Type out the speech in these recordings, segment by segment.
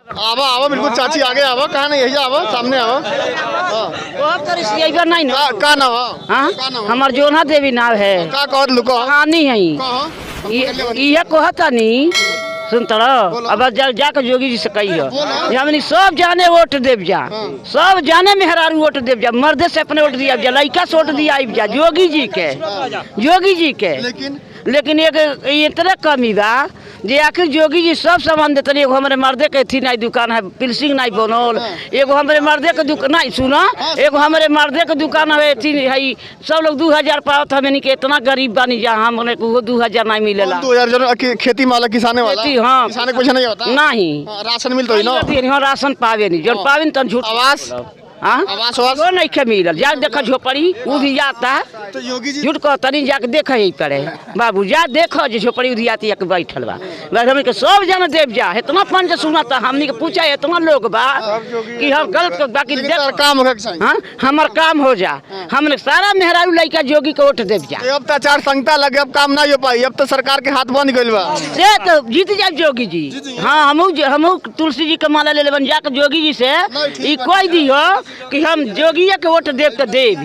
आवा आवा बिल्कुल चाची आगे आवा, कहाँ नहीं यही आवा, सामने आवा। नहीं ना का नाम हाँ हमार जोना देवी नाव है का कहत लुको कहानी है ये कहता नहीं सुन तड़ा अब जाकर जोगी जी से कही हमनी सब जाने वोट देव जा, सब जाने मेहरारू वोट देव जा, मर्दे से अपने वोट दिया जा, लड़का से वोट दिया जा जोगी जी के लेकिन एक इतना कमी बा जे आखिर जोगी जी सब सामान देते। एगो हमारे मर्दे के थी नहीं दुकान है, पिल्सिंग नहीं बनल, एगो हमारे मर्दे के दुकान नहीं सुना, एगो हमारे मर्दे के दुकान है थी है, सब लोग 2000 पावत हमें के इतना गरीब बानी जा हमने को 2000 नहीं मिलेला। 2000 खेती वाला किसाने वाला हाँ किसाने कुछ नहीं होता नहीं राशन मिलता है ना राशन पावे नहीं जो पावे तो झूठ आवास आवास वो नहीं खे मिलल जा देखा झोपड़ी वो भी जाता है तो योगी जी झूठ कह तनी जाके देख ही पड़े बाबू जा देखो जो झोपड़ी उधियाती एक बैठल बा हमने के सब जन देव जा इतना पंच सुना था हमने के पूछा इतना लोग बा कि हम गलत बाकी काम हो हाँ हमार काम हो जा हमने सारा मेहरारू लड़का जोगी के वोट देव जा। अब तो चार संगता लगे अब काम नहीं हो पाई, अब तो सरकार के हाथ बंद गइल बा से तो जीत जाए जोगी जी। हाँ हमू तुलसी जी के माला ले लेवन जाकर जोगी जी से ई कोई दियो कि हम जोगी के वोट देव के देव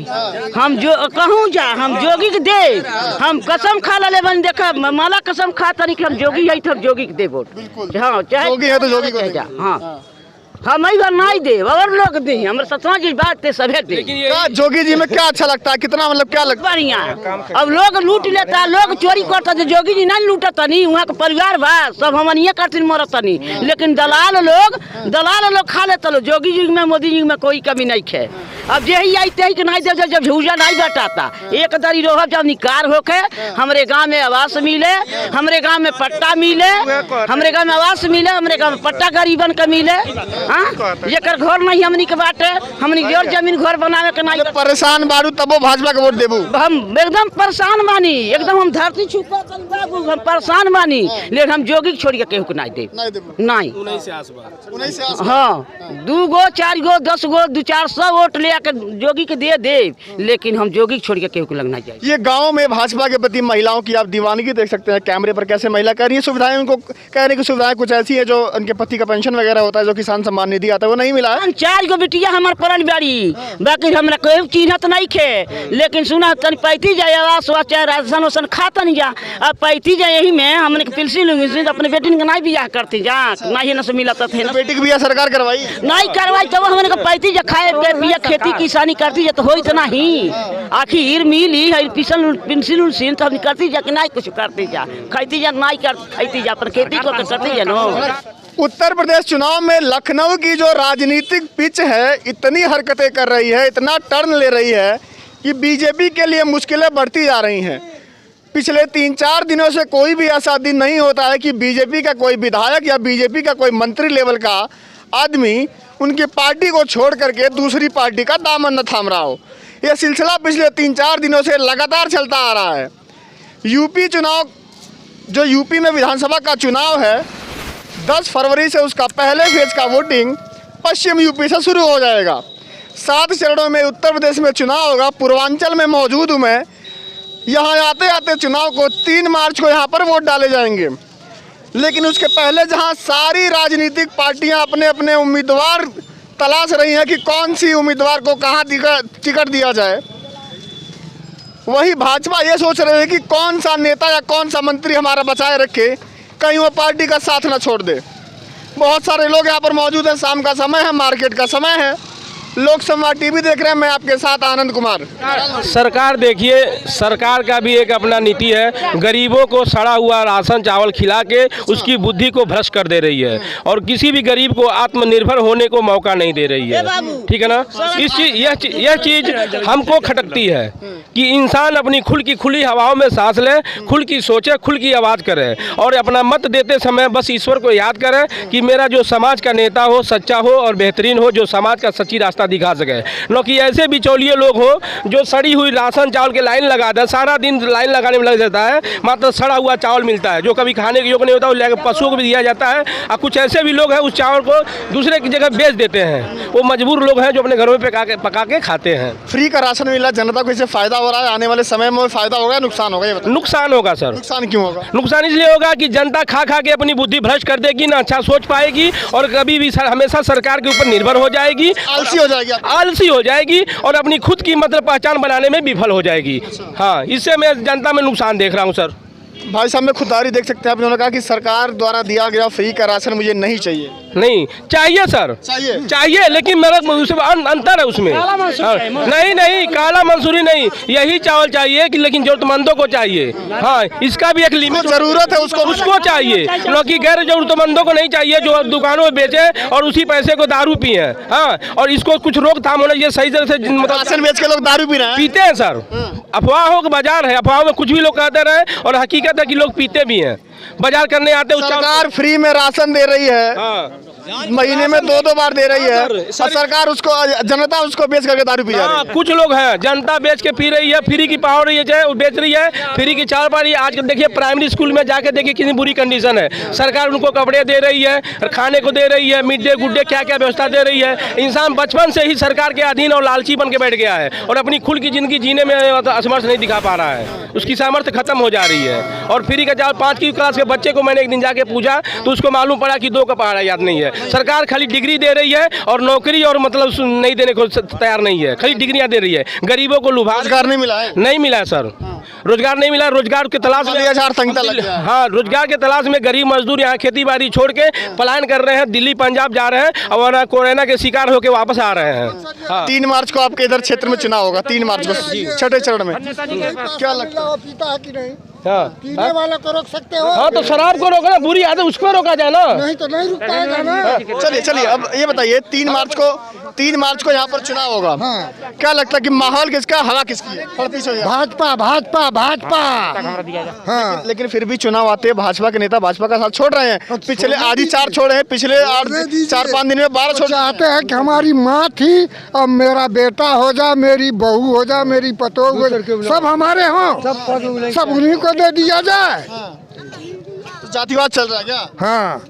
हम जो कहूँ जा हम जोगी के देव हम कसम खा ले बन देखा माला कसम खा तनी कि हम जोगी है तो जोगी के देव वोट। हाँ चाहे जोगी है तो जोगी को जा हाँ हम बार नहीं दे और लोग दे हमारे सतवा जी बात थे सभी दे। जोगी जी में क्या अच्छा लगता है, कितना मतलब क्या लगता है? बढ़िया अब लोग लूट लेता, लोग चोरी करता, जोगी जी नहीं लूटता नहीं, वहाँ का परिवार बा सब हमनिया करती मरता नहीं, लेकिन दलाल लोग खा लेता लो। जोगी जी में मोदी जी में कोई कमी नहीं है। अब यही आते ही कि नहीं दे जब झूझा नहीं बटाता एक दरी रोह जब निकार होके हमारे गाँव में आवास मिले, हमारे गाँव में पट्टा मिले, हमारे गाँव में आवास मिले, हमारे गाँव में पट्टा गरीबन के मिले। हाँ जेकर घर नहीं हमनी के बाटे हमनी जोर जमीन घर बनावे के नहीं परेशान बारू तबो भाजपा के वोट देबू। हम एकदम परेशान बानी, एकदम हम धरती छुपा बाबू हम परेशान बानी, लेकिन हम जोगी छोड़ के केहू के नहीं देब नहीं। हाँ 2 गो 4 गो 10 गो 2-400 वोट ले आकर जोगी के दे दे, लेकिन हम जोगी छोड़ के केहू के लगना जाए। ये गाँव में भाजपा के प्रति महिलाओं की आप दीवानगी देख सकते हैं कैमरे पर कैसे महिला कह रही है। सुविधाएं उनको कहने की सुविधाएं कुछ ऐसी है जो उनके पति का पेंशन वगैरह होता है, जो किसान सम्मान निधि आता है वो नहीं मिला है। 4 गो बिटिया हमार पड़ल बाड़ी बाकी हमरा कोई चिन्हत नहीं खे, लेकिन सुना तन पैती जाए आवास चाहे राशन वासन खाता नहीं जा। अब पैती जाए यही में हमने पिलसी लूंगी अपने बेटी के नहीं बियाह करती जा नहीं न से मिलता थे ना बेटी की बियाह सरकार करवाई नहीं करवाई तो हमने पैती जा खाए बिया खेती किसानी करती जा तो हो तो नहीं आखिर मिली है पेंसिल उनसिल तो हम करती जा कि नहीं कुछ करती जा खाती जा नहीं खाती जा पर खेती को करती जा नो। उत्तर प्रदेश चुनाव में लखनऊ की जो राजनीतिक पिच है इतनी हरकतें कर रही है, इतना टर्न ले रही है कि बीजेपी के लिए मुश्किलें बढ़ती जा रही हैं। पिछले 3-4 दिनों से कोई भी ऐसा दिन नहीं होता है कि बीजेपी का कोई विधायक या बीजेपी का कोई मंत्री लेवल का आदमी उनकी पार्टी को छोड़ करके दूसरी पार्टी का दामन न थाम रहा हो। यह सिलसिला पिछले 3-4 दिनों से लगातार चलता आ रहा है। यूपी चुनाव जो यूपी में विधानसभा का चुनाव है 10 फरवरी से उसका पहले फेज का वोटिंग पश्चिम यूपी से शुरू हो जाएगा। 7 चरणों में उत्तर प्रदेश में चुनाव होगा। पूर्वांचल में मौजूद हूँ मैं, यहाँ आते आते चुनाव को 3 मार्च को यहाँ पर वोट डाले जाएंगे। लेकिन उसके पहले जहाँ सारी राजनीतिक पार्टियाँ अपने अपने उम्मीदवार तलाश रही हैं कि कौन सी उम्मीदवार को कहाँ टिकट दिया जाए, वही भाजपा ये सोच रहे हैं कि कौन सा नेता या कौन सा मंत्री हमारा बचाए रखे, कहीं वो पार्टी का साथ न छोड़ दे। बहुत सारे लोग यहाँ पर मौजूद हैं, शाम का समय है, मार्केट का समय है, लोक संवाद टीवी देख रहे हैं। मैं आपके साथ आनंद कुमार। सरकार देखिए, सरकार का भी एक अपना नीति है, गरीबों को सड़ा हुआ राशन चावल खिला के उसकी बुद्धि को भ्रष्ट कर दे रही है और किसी भी गरीब को आत्मनिर्भर होने को मौका नहीं दे रही है। ठीक है ना, यह चीज़ हमको खटकती है कि इंसान अपनी खुल की खुली हवाओं में सांस ले, खुल की सोचे, खुल की आवाज़ करे और अपना मत देते समय बस ईश्वर को याद करे कि मेरा जो समाज का नेता हो सच्चा हो और बेहतरीन हो, जो समाज का सच्ची रास्ता दिखा सके, न कि ऐसे बिचौलिए लोग हो जो सड़ी हुई राशन चावल के लाइन लगा दें, सारा दिन लाइन लगाने में लग जाता है, मात्र सड़ा हुआ चावल मिलता है जो कभी खाने के योग नहीं होता, वो लेकर पशुओं को भी दिया जाता है। और कुछ ऐसे भी लोग हैं उस चावल को दूसरे की जगह बेच देते हैं, वो मजबूर लोग हैं जो अपने घरों में पका के खाते हैं। फ्री का राशन मिला, जनता को इससे फायदा हो रहा है, आने वाले समय में फायदा होगा या नुकसान होगा, ये बताइए। नुकसान होगा सर। नुकसान क्यों होगा? नुकसान इसलिए होगा कि जनता खा खा के अपनी बुद्धि भ्रष्ट कर देगी, ना अच्छा सोच पाएगी और कभी भी हमेशा सरकार के ऊपर निर्भर हो जाएगी, आलसी हो जाएगी, आलसी हो जाएगी और अपनी खुद की मतलब पहचान बनाने में विफल हो जाएगी। हाँ, इससे मैं जनता में नुकसान देख रहा हूँ सर। भाई साहब में खुददारी देख सकते हैं, आप उन्होंने कहा कि सरकार द्वारा दिया गया फ्री का राशन मुझे नहीं चाहिए। नहीं चाहिए सर, चाहिए लेकिन मेरा उसमें अंतर है उसमें। हाँ, नहीं काला मंसूरी नहीं, यही चावल चाहिए कि लेकिन जरूरतमंदों को चाहिए। हाँ, इसका भी एक लिमिट जरूरत है, उसको चाहिए, क्योंकि गैर जरूरतमंदों को नहीं चाहिए जो दुकानों में बेचे और उसी पैसे को दारू पिए। हाँ, और इसको कुछ रोकथाम होना चाहिए सही तरह से, मतलब राशन बेच के लोग दारू पीते हैं सर। अफवाहों का बाजार है, अफवाहों में कुछ भी लोग कहते रहे और हकीकत है कि लोग पीते भी हैं, बाजार करने आते हैं। सरकार फ्री में राशन दे रही है। हाँ, महीने में 2-2 बार दे रही है और सरकार उसको, जनता उसको बेच करके दारू पी जा रही है। कुछ लोग हैं जनता बेच के पी रही है, फ्री की पाव रही है, वो बेच रही है, फ्री की चावल पा रही है। आज देखिए प्राइमरी स्कूल में जाके देखिए कितनी बुरी कंडीशन है, सरकार उनको कपड़े दे रही है, खाने को दे रही है, मिड डे गुड डे क्या क्या व्यवस्था दे रही है। इंसान बचपन से ही सरकार के अधीन और लालची बन के बैठ गया है और अपनी खुद की जिंदगी जीने में असमर्थ नहीं दिखा पा रहा है, उसकी सामर्थ्य खत्म हो जा रही है। और फ्री का चावल 5वीं क्लास के बच्चे को मैंने एक दिन जाके पूछा तो उसको मालूम पड़ा कि 2 का पहाड़ा याद नहीं है। सरकार खाली डिग्री दे रही है और नौकरी और मतलब नहीं देने को तैयार नहीं है, खाली डिग्रियां दे रही है, गरीबों को लुभा। रोजगार नहीं मिला है, नहीं मिला सर, रोजगार नहीं मिला। रोजगार के तलाश में हाँ, रोजगार के तलाश में गरीब मजदूर यहाँ खेती बाड़ी छोड़ के पलायन कर रहे हैं, दिल्ली पंजाब जा रहे हैं और कोरोना के शिकार होकर वापस आ रहे हैं। हाँ। 3 मार्च को आपके इधर क्षेत्र में चुनाव होगा, 3 मार्च को छठे चरण में, क्या लगता है? पीता है कि नहीं? हाँ, पीने वाला को रोक सकते हो? हाँ, तो शराब को रोकना, बुरी आदत उसको रोका जाए ना। नहीं तो नहीं रुक पाएगा ना। चलिए अब ये बताइए, 3 मार्च को यहाँ पर चुनाव होगा। हाँ। क्या लगता है कि माहौल किसका, हवा किसकी है? भाजपा भाजपा भाजपा। हाँ। लेकिन फिर भी चुनाव आते हैं, भाजपा के नेता भाजपा का साथ छोड़ रहे हैं। पिछले आधी 4 छोड़े हैं, पिछले 4-5 दिन में 12 छोड़। चाहते हैं कि हमारी माँ थी, अब मेरा बेटा हो जा, मेरी बहू हो जा, मेरी पतोह हो जा, सब हमारे हों, सब उन्हीं को दे दिया जाए। तो जातिवाद चल रहा है क्या? हाँ।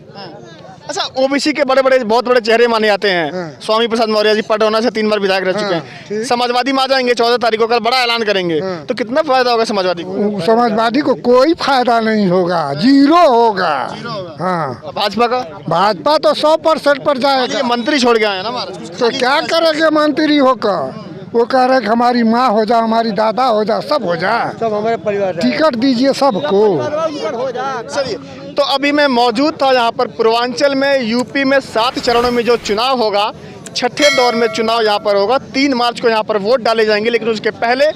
अच्छा, ओबीसी के बहुत बड़े चेहरे माने जाते हैं। स्वामी प्रसाद मौर्य जी पटौना से 3 बार विधायक रह चुके हैं। समाजवादी में आ जाएंगे 14 तारीख को, कल बड़ा ऐलान करेंगे। तो कितना फायदा होगा समाजवादी को? समाजवादी को कोई फायदा नहीं होगा, जीरो होगा। हाँ। भाजपा तो 100% पर जाएगा। मंत्री छोड़ के आए ना महाराज, तो क्या करेंगे मंत्री होकर? वो कह रहे कि हमारी माँ हो जा, हमारी दादा हो जा, सब हो जा, सब हमारे परिवार, टिकट दीजिए सबको। चलिए, तो अभी मैं मौजूद था यहाँ पर पूर्वांचल में, यूपी में 7 चरणों में जो चुनाव होगा, छठे दौर में चुनाव यहाँ पर होगा। 3 मार्च को यहाँ पर वोट डाले जाएंगे। लेकिन उसके पहले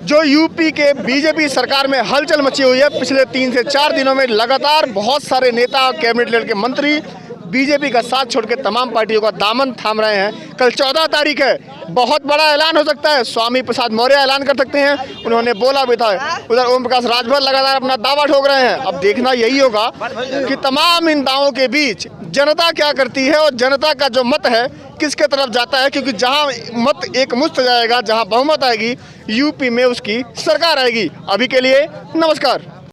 जो यूपी के बीजेपी सरकार में हलचल मची हुई है, पिछले 3 से 4 दिनों में लगातार बहुत सारे नेता, कैबिनेट लेवल के मंत्री बीजेपी का साथ छोड़ के तमाम पार्टियों का दामन थाम रहे हैं। कल 14 तारीख है, बहुत बड़ा ऐलान हो सकता है। स्वामी प्रसाद मौर्य ऐलान कर सकते हैं, उन्होंने बोला भी था। उधर ओम प्रकाश राजभर लगातार अपना दावा ठोक रहे हैं। अब देखना यही होगा कि तमाम इन दावों के बीच जनता क्या करती है और जनता का जो मत है किसके तरफ जाता है। क्योंकि जहां मत एक मुश्त जाएगा, जहां बहुमत आएगी, यूपी में उसकी सरकार आएगी। अभी के लिए नमस्कार।